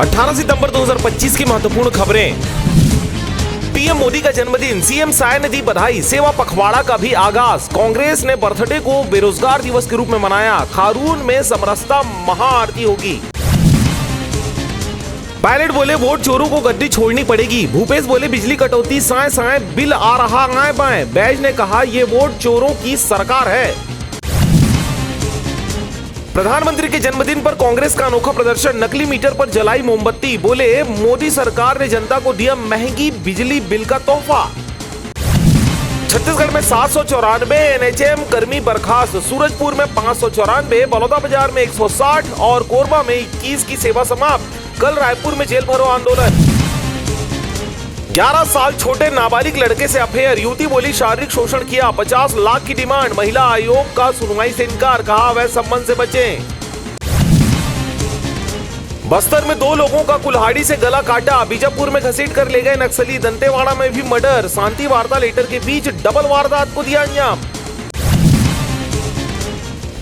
18 सितंबर 2025 की महत्वपूर्ण खबरें। पीएम मोदी का जन्मदिन, सीएम साय ने दी बधाई। सेवा पखवाड़ा का भी आगाज। कांग्रेस ने बर्थडे को बेरोजगार दिवस के रूप में मनाया। खारून में समरसता महाआरती होगी। पायलट बोले वोट चोरों को गद्दी छोड़नी पड़ेगी। भूपेश बोले बिजली कटौती साए साए बिल आ रहा आए बाएं। बैज ने कहा ये वोट चोरों की सरकार है। प्रधानमंत्री के जन्मदिन पर कांग्रेस का अनोखा प्रदर्शन, नकली मीटर पर जलाई मोमबत्ती। बोले मोदी सरकार ने जनता को दिया महंगी बिजली बिल का तोहफा। छत्तीसगढ़ में 794 एनएचएम कर्मी बर्खास्त। सूरजपुर में 594, बलौदाबाजार में 160 और कोरबा में 21 की सेवा समाप्त। कल रायपुर में जेल भरो आंदोलन। 11 साल छोटे नाबालिग लड़के से अफेयर, युवती बोली शारीरिक शोषण किया। 50 लाख की डिमांड, महिला आयोग का सुनवाई से इनकार, कहा अवैध संबंध से बचें। बस्तर में 2 लोगों का कुल्हाड़ी से गला काटा। बीजापुर में घसीट कर ले गए नक्सली। दंतेवाड़ा में भी मर्डर। शांति वार्ता लेटर के बीच डबल वारदात को दिया अंजाम।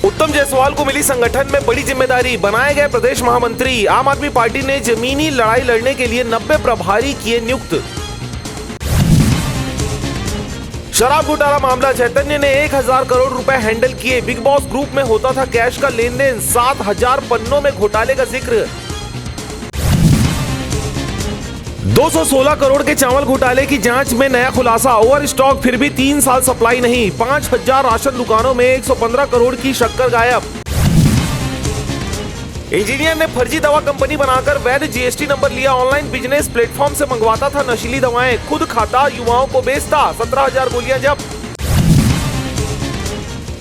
उत्तम जायसवाल को मिली संगठन में बड़ी जिम्मेदारी, बनाए गए प्रदेश महामंत्री। आम आदमी पार्टी ने जमीनी लड़ाई लड़ने के लिए 90 प्रभारी किए नियुक्त। शराब घोटाला मामला, चैतन्य ने 1000 करोड़ रुपए हैंडल किए। बिग बॉस ग्रुप में होता था कैश का लेन देन। 7000 पन्नों में घोटाले का जिक्र। 216 करोड़ के चावल घोटाले की जांच में नया खुलासा। ओवर स्टॉक फिर भी 3 साल सप्लाई नहीं। 5000 राशन दुकानों में 115 करोड़ की शक्कर गायब। इंजीनियर ने फर्जी दवा कंपनी बनाकर वैध जीएसटी नंबर लिया। ऑनलाइन बिजनेस प्लेटफॉर्म से मंगवाता था नशीली दवाएं, खुद खाता, युवाओं को बेचता। 17,000 गोलियां जब्त।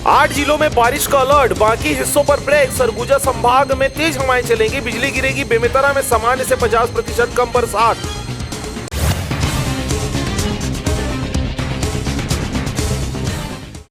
8 जिलों में बारिश का अलर्ट, बाकी हिस्सों पर ब्रेक। सरगुजा संभाग में तेज हवाएं चलेंगी, बिजली गिरेगी। बेमेतरा में सामान्य से 50% कम बरसात।